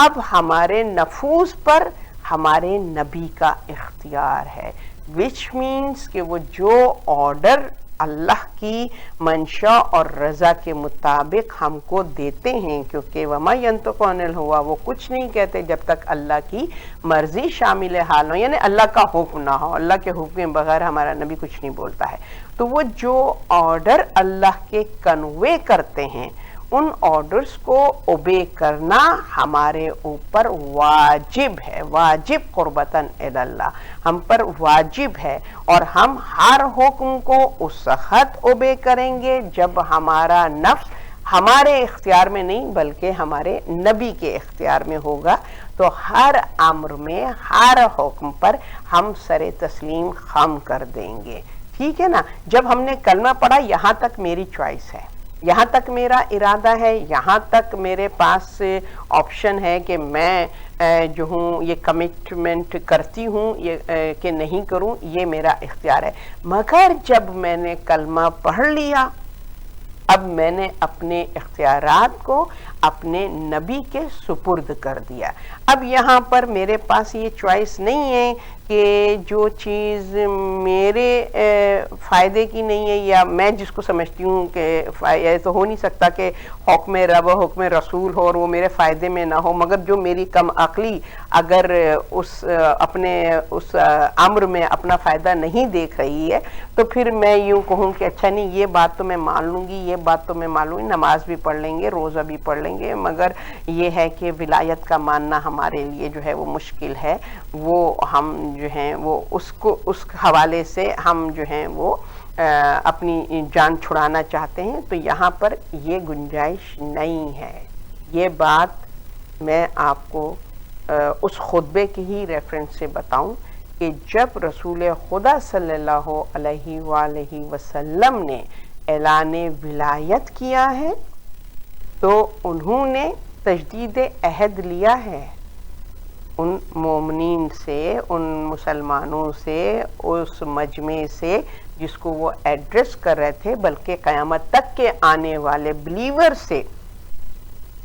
اب ہمارے نفوس پر ہمارے نبی کا اختیار ہے، وچ مینس کہ وہ جو آرڈر اللہ کی منشا اور رضا کے مطابق ہم کو دیتے ہیں، کیونکہ وما ينطق عن الهوى، وہ کچھ نہیں کہتے جب تک اللہ کی مرضی شامل حال ہو، یعنی اللہ کا حکم نہ ہو. اللہ کے حکم کے بغیر ہمارا نبی کچھ نہیں بولتا ہے. تو وہ جو آرڈر اللہ کے کنوے کرتے ہیں ان آرڈرز کو اوبے کرنا ہمارے اوپر واجب ہے، واجب قربتاً اللہ، ہم پر واجب ہے. اور ہم ہر حکم کو اس وقت اوبے کریں گے جب ہمارا نفس ہمارے اختیار میں نہیں بلکہ ہمارے نبی کے اختیار میں ہوگا. تو ہر امر میں، ہر حکم پر ہم سر تسلیم خم کر دیں گے. ٹھیک ہے نا. جب ہم نے کلمہ پڑھا یہاں تک میری چوائس ہے، یہاں تک میرا ارادہ ہے، یہاں تک میرے پاس آپشن ہے کہ میں جو ہوں یہ کمٹمنٹ کرتی ہوں کہ نہیں کروں، یہ میرا اختیار ہے. مگر جب میں نے کلمہ پڑھ لیا اب میں نے اپنے اختیارات کو اپنے نبی کے سپرد کر دیا. اب یہاں پر میرے پاس یہ چوائس نہیں ہے کہ جو چیز میرے فائدے کی نہیں ہے یا میں جس کو سمجھتی ہوں کہ یہ تو ہو نہیں سکتا کہ حکم رب و حکم رسول ہو اور وہ میرے فائدے میں نہ ہو، مگر جو میری کم عقلی اگر اپنے اس امر میں اپنا فائدہ نہیں دیکھ رہی ہے تو پھر میں یوں کہوں کہ اچھا نہیں یہ بات تو میں مان لوں گی، یہ بات تو میں مان لوں گی، نماز بھی پڑھ لیں گے، روزہ بھی پڑھ لیں گے، مگر یہ ہے کہ ولایت کا ماننا ہمارے لیے جو ہے وہ مشکل ہے. وہ ہم جو ہیں وہ اس حوالے سے ہم جو ہیں وہ اپنی جان چھڑانا چاہتے ہیں. تو یہاں پر یہ گنجائش نہیں ہے. یہ بات میں آپ کو اس خطبے کی ہی ریفرنس سے بتاؤں کہ جب رسول خدا صلی اللہ علیہ وآلہ وسلم نے اعلان ولایت کیا ہے تو انہوں نے تجدید عہد لیا ہے ان مومنین سے، ان مسلمانوں سے، اس مجمع سے جس کو وہ ایڈریس کر رہے تھے، بلکہ قیامت تک کے آنے والے بلیور سے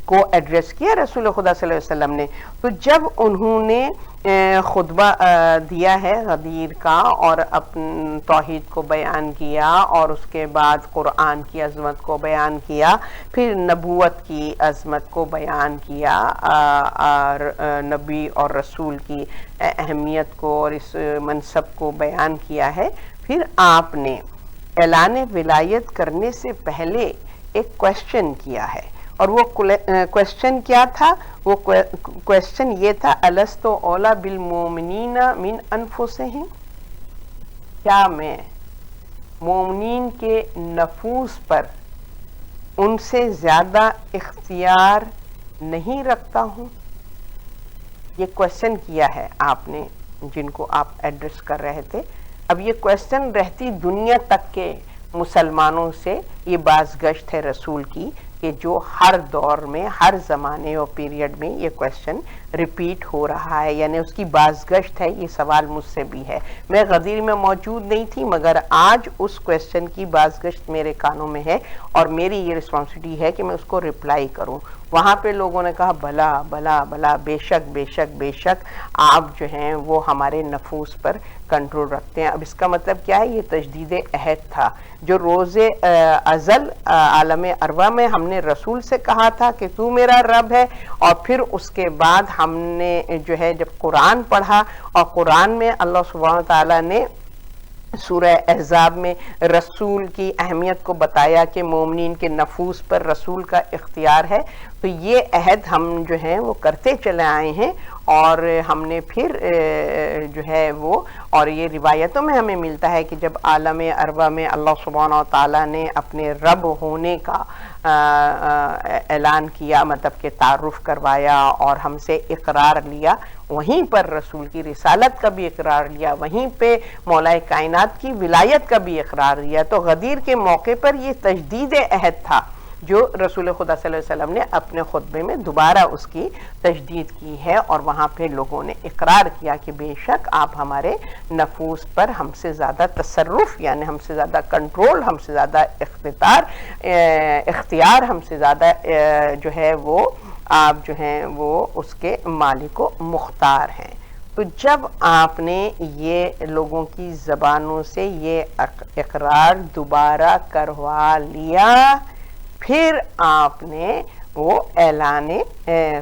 کو ایڈریس کیا رسول خدا صلی اللہ علیہ وسلم نے. تو جب انہوں نے خطبہ دیا ہے غدیر کا اور توحید کو بیان کیا اور اس کے بعد قرآن کی عظمت کو بیان کیا، پھر نبوت کی عظمت کو بیان کیا اور نبی اور رسول کی اہمیت کو اور اس منصب کو بیان کیا ہے، پھر آپ نے اعلان ولایت کرنے سے پہلے ایک کویسچن کیا ہے. اور وہ کویسچن کیا تھا؟ وہ کویسچن یہ تھا الست اولی بالمؤمنین من انفسہم، کیا میں مومنین کے نفوس پر ان سے زیادہ اختیار نہیں رکھتا ہوں؟ یہ کویسچن کیا ہے آپ نے جن کو آپ ایڈریس کر رہے تھے. اب یہ کویسچن رہتی دنیا تک کے مسلمانوں سے یہ باز گشت ہے رسول کی کہ جو ہر دور میں، ہر زمانے اور پیریڈ میں یہ کویسچن ریپیٹ ہو رہا ہے، یعنی اس کی بازگشت ہے. یہ سوال مجھ سے بھی ہے، میں غدیر میں موجود نہیں تھی مگر آج اس کویسچن کی بازگشت میرے کانوں میں ہے اور میری یہ رسپانسبلٹی ہے کہ میں اس کو رپلائی کروں. وہاں پہ لوگوں نے کہا بلا بلا بلا، بے شک بے شک بے شک آپ جو ہیں وہ ہمارے نفوس پر کنٹرول رکھتے ہیں. اب اس کا مطلب کیا ہے؟ یہ تجدید عہد تھا جو روز ازل عالم ارواح میں ہم نے رسول سے کہا تھا کہ تو میرا رب ہے، اور پھر اس کے بعد ہم نے جو ہے جب قرآن پڑھا اور قرآن میں اللہ سبحانہ تعالیٰ نے سورہ احزاب میں رسول کی اہمیت کو بتایا کہ مومنین کے نفوس پر رسول کا اختیار ہے. تو یہ عہد ہم جو ہیں وہ کرتے چلے آئے ہیں اور ہم نے پھر جو ہے وہ، اور یہ روایتوں میں ہمیں ملتا ہے کہ جب عالم ارواح میں اللہ سبحانہ و تعالیٰ نے اپنے رب ہونے کا اعلان کیا، مطلب کہ تعارف کروایا اور ہم سے اقرار لیا، وہیں پر رسول کی رسالت کا بھی اقرار لیا، وہیں پہ مولا کائنات کی ولایت کا بھی اقرار لیا۔ تو غدیر کے موقع پر یہ تجدید عہد تھا جو رسول خدا صلی اللہ علیہ وسلم نے اپنے خطبے میں دوبارہ اس کی تجدید کی ہے، اور وہاں پہ لوگوں نے اقرار کیا کہ بے شک آپ ہمارے نفوس پر ہم سے زیادہ تصرف، یعنی ہم سے زیادہ کنٹرول، ہم سے زیادہ اختیار، ہم سے زیادہ جو ہے وہ آپ جو ہیں وہ اس کے مالک و مختار ہیں۔ تو جب آپ نے یہ لوگوں کی زبانوں سے یہ اقرار دوبارہ کروا لیا، پھر آپ نے وہ اعلان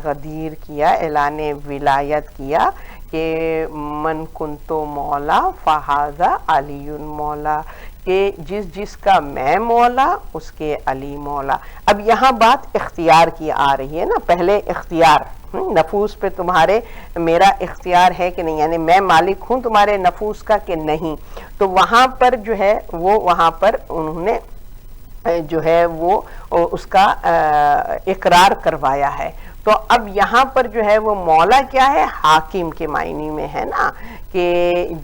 غدیر کیا، اعلان ولایت کیا کہ من کنتو مولا فہذا علی مولا، کہ جس کا میں مولا اس کے علی مولا۔ اب یہاں بات اختیار کی آ رہی ہے نا، پہلے اختیار نفوس پہ تمہارے میرا اختیار ہے کہ نہیں، یعنی میں مالک ہوں تمہارے نفوس کا کہ نہیں، تو وہاں پر جو ہے وہ وہاں پر انہوں نے جو ہے وہ اس کا اقرار کروایا ہے۔ تو اب یہاں پر جو ہے وہ مولا کیا ہے، حاکم کے معنی میں ہے نا، کہ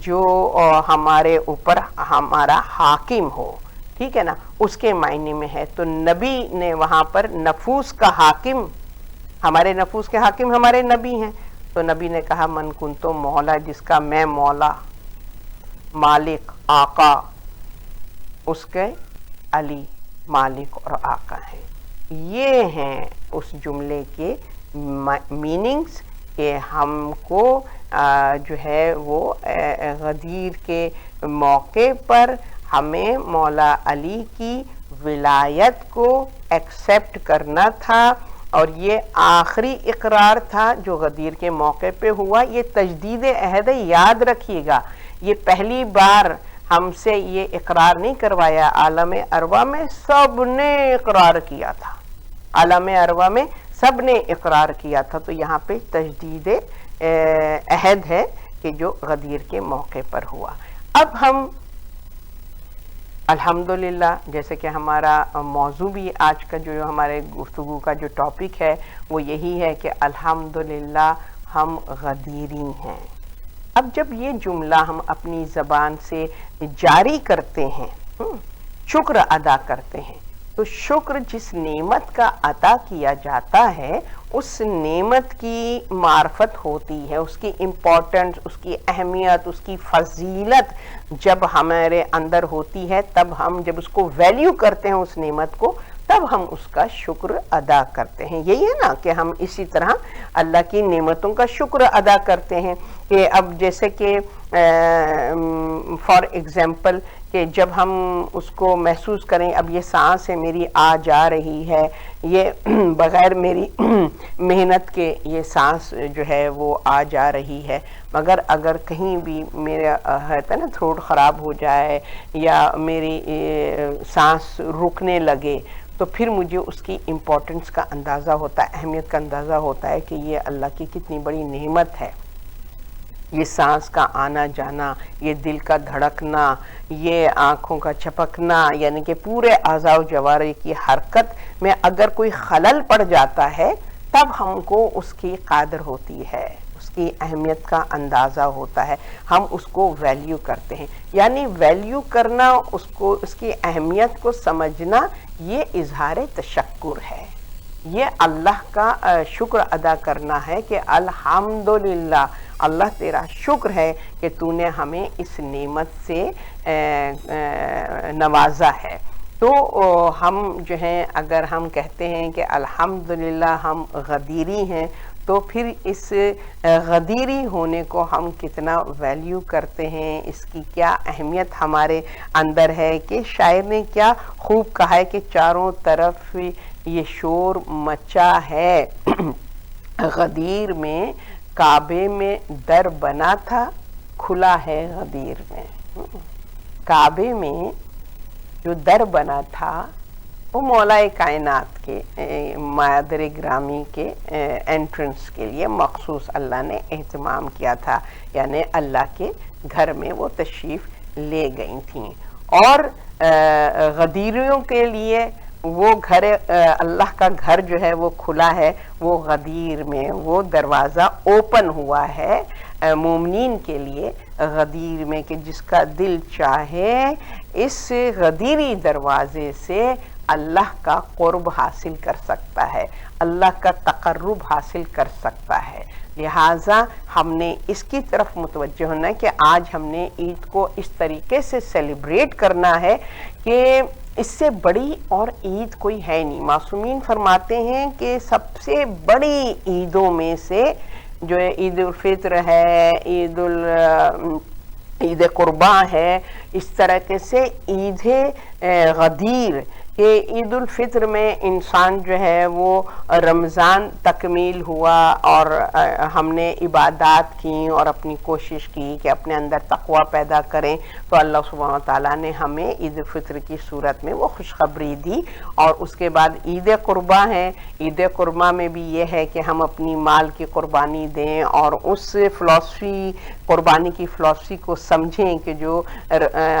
جو ہمارے اوپر ہمارا حاکم ہو، ٹھیک ہے نا، اس کے معنی میں ہے۔ تو نبی نے وہاں پر نفوس کا حاکم، ہمارے نفوس کے حاکم ہمارے نبی ہیں، تو نبی نے کہا من کنتو مولا، جس کا میں مولا، مالک، آقا، اس کے علی مالک اور آقا ہیں۔ یہ ہیں اس جملے کے میننگز کہ ہم کو جو ہے وہ غدیر کے موقع پر ہمیں مولا علی کی ولایت کو ایکسیپٹ کرنا تھا، اور یہ آخری اقرار تھا جو غدیر کے موقع پہ ہوا۔ یہ تجدید عہد ہے، یاد رکھیے گا، یہ پہلی بار ہم سے یہ اقرار نہیں کروایا، عالم ارواح میں سب نے اقرار کیا تھا، عالم ارواح میں سب نے اقرار کیا تھا۔ تو یہاں پہ تجدید عہد ہے کہ جو غدیر کے موقع پر ہوا۔ اب ہم الحمدللہ، جیسے کہ ہمارا موضوع بھی آج کا جو ہمارے گفتگو کا جو ٹاپک ہے وہ یہی ہے کہ الحمدللہ ہم غدیری ہیں۔ اب جب یہ جملہ ہم اپنی زبان سے جاری کرتے ہیں، شکر ادا کرتے ہیں، تو شکر جس نعمت کا عطا کیا جاتا ہے اس نعمت کی معرفت ہوتی ہے، اس کی امپورٹنس، اس کی اہمیت، اس کی فضیلت جب ہمارے اندر ہوتی ہے، تب ہم جب اس کو ویلیو کرتے ہیں اس نعمت کو، تب ہم اس کا شکر ادا کرتے ہیں۔ یہی ہے نا کہ ہم اسی طرح اللہ کی نعمتوں کا شکر ادا کرتے ہیں، کہ اب جیسے کہ فار ایگزامپل کہ جب ہم اس کو محسوس کریں، اب یہ سانس ہے میری آ جا رہی ہے، یہ بغیر میری محنت کے یہ سانس جو ہے وہ آ جا رہی ہے، مگر اگر کہیں بھی میرا ہے نا تھروٹ خراب ہو جائے یا میری سانس رکنے لگے، تو پھر مجھے اس کی امپورٹنس کا اندازہ ہوتا ہے، اہمیت کا اندازہ ہوتا ہے کہ یہ اللہ کی کتنی بڑی نعمت ہے۔ یہ سانس کا آنا جانا، یہ دل کا دھڑکنا، یہ آنکھوں کا چپکنا، یعنی کہ پورے اعضاء و جوارح کی حرکت میں اگر کوئی خلل پڑ جاتا ہے تب ہم کو اس کی قدر ہوتی ہے، اس کی اہمیت کا اندازہ ہوتا ہے، ہم اس کو ویلیو کرتے ہیں۔ یعنی ویلیو کرنا، اس کو اس کی اہمیت کو سمجھنا، یہ اظہار تشکر ہے، یہ اللہ کا شکر ادا کرنا ہے کہ الحمدللہ اللہ تیرا شکر ہے کہ تو نے ہمیں اس نعمت سے نوازا ہے۔ تو ہم جو ہیں اگر ہم کہتے ہیں کہ الحمدللہ ہم غدیری ہیں، تو پھر اس غدیری ہونے کو ہم کتنا ویلیو کرتے ہیں، اس کی کیا اہمیت ہمارے اندر ہے، کہ شاعر نے کیا خوب کہا ہے کہ چاروں طرف یہ شور مچا ہے، غدیر میں کعبے میں در بنا تھا، کھلا ہے غدیر میں۔ کعبے میں جو در بنا تھا وہ مولا کائنات کے مادر گرامی کے انٹرنس کے لیے مخصوص اللہ نے اہتمام کیا تھا، یعنی اللہ کے گھر میں وہ تشریف لے گئی تھیں، اور غدیریوں کے لیے وہ گھر اللہ کا گھر جو ہے وہ کھلا ہے، وہ غدیر میں، وہ دروازہ اوپن ہوا ہے مومنین کے لیے غدیر میں، کہ جس کا دل چاہے اس غدیری دروازے سے اللہ کا قرب حاصل کر سکتا ہے، اللہ کا تقرب حاصل کر سکتا ہے۔ لہٰذا ہم نے اس کی طرف متوجہ ہونا ہے کہ آج ہم نے عید کو اس طریقے سے سیلیبریٹ کرنا ہے کہ اس سے بڑی اور عید کوئی ہے نہیں۔ معصومین فرماتے ہیں کہ سب سے بڑی عیدوں میں سے جو عید الفطر ہے، عید قرباں ہے، اس طرح سے عید غدیر، کہ عید الفطر میں انسان جو ہے وہ رمضان تکمیل ہوا اور ہم نے عبادات کی اور اپنی کوشش کی کہ اپنے اندر تقوی پیدا کریں، تو اللہ سبحانہ تعالیٰ نے ہمیں عید الفطر کی صورت میں وہ خوشخبری دی۔ اور اس کے بعد عید قرباں ہے، عید قرباں میں بھی یہ ہے کہ ہم اپنی مال کی قربانی دیں اور اس فلسفی قربانی کی فلسفی کو سمجھیں کہ جو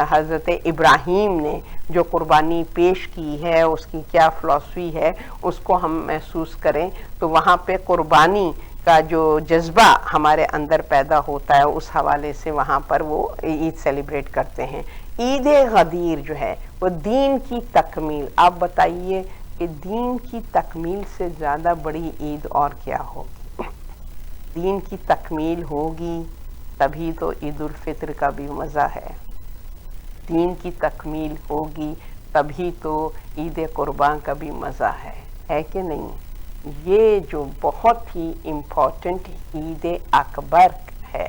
حضرت ابراہیم نے جو قربانی پیش کی ہے اس کی کیا فلسفی ہے، اس کو ہم محسوس کریں، تو وہاں پہ قربانی کا جو جذبہ ہمارے اندر پیدا ہوتا ہے اس حوالے سے وہاں پر وہ عید سیلیبریٹ کرتے ہیں۔ عید غدیر جو ہے وہ دین کی تکمیل، آپ بتائیے کہ دین کی تکمیل سے زیادہ بڑی عید اور کیا ہوگی؟ دین کی تکمیل ہوگی تبھی تو عید الفطر کا بھی مزہ ہے، دین کی تکمیل ہوگی تبھی تو عید قربان کا بھی مزہ ہے کہ نہیں؟ یہ جو بہت ہی امپورٹنٹ عید اکبر ہے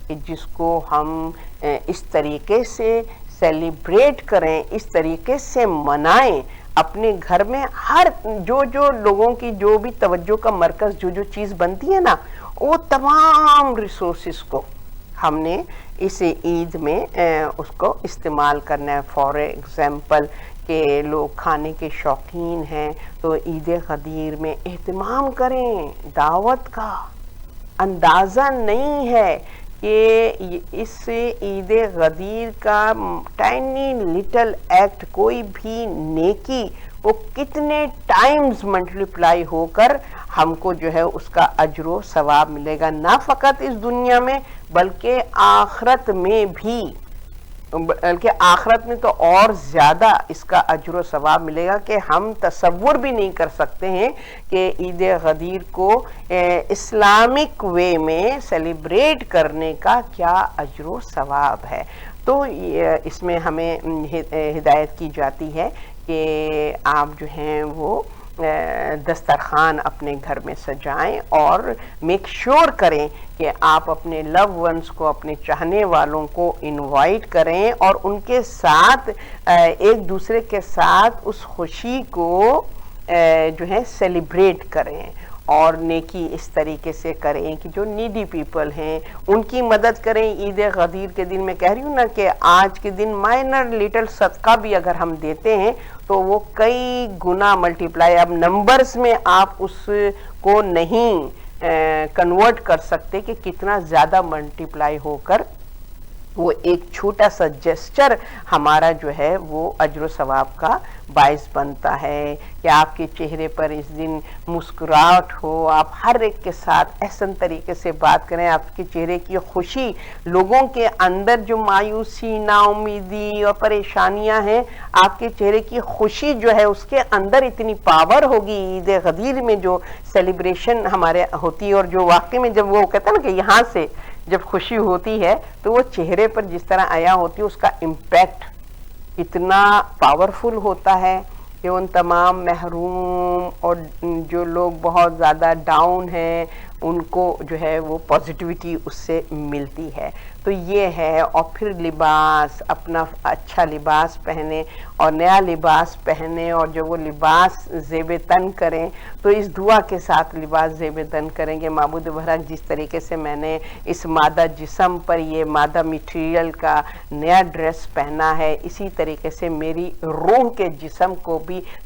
کہ جس کو ہم اس طریقے سے سیلیبریٹ کریں، اس طریقے سے منائیں، اپنے گھر میں ہر جو لوگوں کی جو بھی توجہ کا مرکز جو چیز بنتی ہے نا، وہ تمام ریسورسز کو ہم نے اس عید میں اس کو استعمال کرنا ہے۔ فار ایگزامپل کہ لوگ کھانے کے شوقین ہیں تو عید غدیر میں اہتمام کریں، دعوت کا اندازہ نہیں ہے کہ اس عید غدیر کا ٹائنی لٹل ایکٹ، کوئی بھی نیکی، وہ کتنے ٹائمز ملٹیپلائی ہو کر ہم کو جو ہے اس کا اجر و ثواب ملے گا، نہ فقط اس دنیا میں بلکہ آخرت میں بھی، بلکہ آخرت میں تو اور زیادہ اس کا اجر و ثواب ملے گا کہ ہم تصور بھی نہیں کر سکتے ہیں کہ عید غدیر کو اسلامک وے میں سیلیبریٹ کرنے کا کیا اجر و ثواب ہے۔ تو اس میں ہمیں ہدایت کی جاتی ہے کہ آپ جو ہیں وہ دسترخوان اپنے گھر میں سجائیں اور میک شور کریں کہ آپ اپنے لو ونس کو، اپنے چاہنے والوں کو انوائٹ کریں اور ان کے ساتھ ایک دوسرے کے ساتھ اس خوشی کو جو ہے سیلیبریٹ کریں، اور نیکی اس طریقے سے کریں کہ جو نیڈی پیپل ہیں ان کی مدد کریں۔ عید غدیر کے دن میں کہہ رہی ہوں نا کہ آج کے دن مائنر لٹل صدقہ بھی اگر ہم دیتے ہیں تو وہ کئی گنا ملٹیپلائی، اب نمبرز میں آپ اس کو نہیں کنورٹ کر سکتے کہ کتنا زیادہ ملٹیپلائی ہو کر وہ ایک چھوٹا سا جسچر ہمارا جو ہے وہ اجر و ثواب کا باعث بنتا ہے کہ آپ کے چہرے پر اس دن مسکراہٹ ہو، آپ ہر ایک کے ساتھ احسن طریقے سے بات کریں، آپ کے چہرے کی خوشی، لوگوں کے اندر جو مایوسی، نا امیدی اور پریشانیاں ہیں، آپ کے چہرے کی خوشی جو ہے اس کے اندر اتنی پاور ہوگی۔ عید غدیر میں جو سیلیبریشن ہمارے ہوتی ہے اور جو واقعے میں جب وہ کہتا ہے نا کہ یہاں سے جب خوشی ہوتی ہے تو وہ چہرے پر جس طرح آیا ہوتی ہے اس کا امپیکٹ اتنا پاورفل ہوتا ہے کہ ان تمام محروم اور جو لوگ بہت زیادہ ڈاؤن ہیں ان کو جو ہے وہ پازیٹیوٹی اس سے ملتی ہے۔ تو یہ ہے، اور پھر لباس، اپنا اچھا لباس پہنے اور نیا لباس پہنے اور جو وہ لباس زیب تن کریں، تو اس دعا کے ساتھ لباس زیب تن کریں گے، معبود برحق جس طریقے سے میں نے اس مادہ جسم پر یہ مادہ میٹیریل کا نیا ڈریس پہنا ہے، اسی طریقے سے میری روح کے جسم کو بھی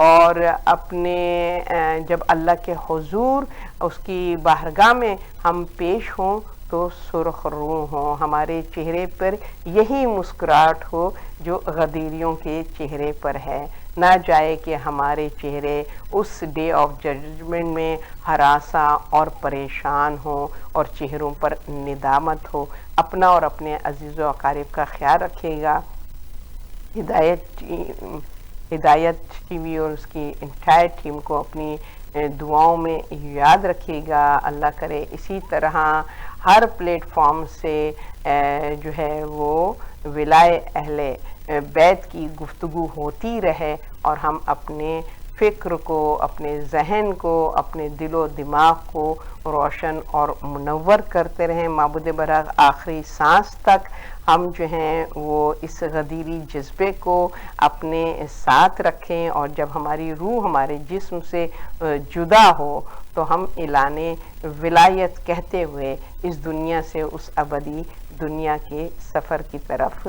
اور اپنے جب اللہ کے حضور اس کی بارگاہ میں ہم پیش ہوں تو سرخ رو ہوں، ہمارے چہرے پر یہی مسکراہٹ ہو جو غدیریوں کے چہرے پر ہے، نہ جائے کہ ہمارے چہرے اس ڈے آف ججمنٹ میں ہراساں اور پریشان ہوں اور چہروں پر ندامت ہو۔ اپنا اور اپنے عزیز و اقارب کا خیال رکھیے گا۔ ہدایت ٹی وی اور اس کی انٹائر ٹیم کو اپنی دعاؤں میں یاد رکھیے گا۔ اللہ کرے اسی طرح ہر پلیٹ فارم سے جو ہے وہ ولائے اہل بیت کی گفتگو ہوتی رہے اور ہم اپنے فکر کو، اپنے ذہن کو، اپنے دل و دماغ کو روشن اور منور کرتے رہیں۔ معبود برحق آخری سانس تک ہم جو ہیں وہ اس غدیری جذبے کو اپنے ساتھ رکھیں، اور جب ہماری روح ہمارے جسم سے جدا ہو تو ہم اعلان ولایت کہتے ہوئے اس دنیا سے اس ابدی دنیا کے سفر کی طرف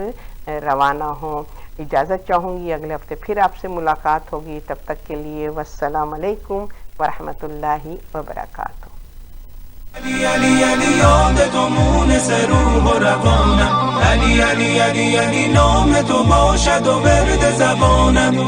روانہ ہوں۔ اجازت چاہوں گی، اگلے ہفتے پھر آپ سے ملاقات ہوگی، تب تک کے لیے والسلام علیکم ورحمۃ اللہ وبرکاتہ۔ علی علی علی یاد تو مونس روح و روانم، علی علی علی علی نام تو باشد و ورد زبانم.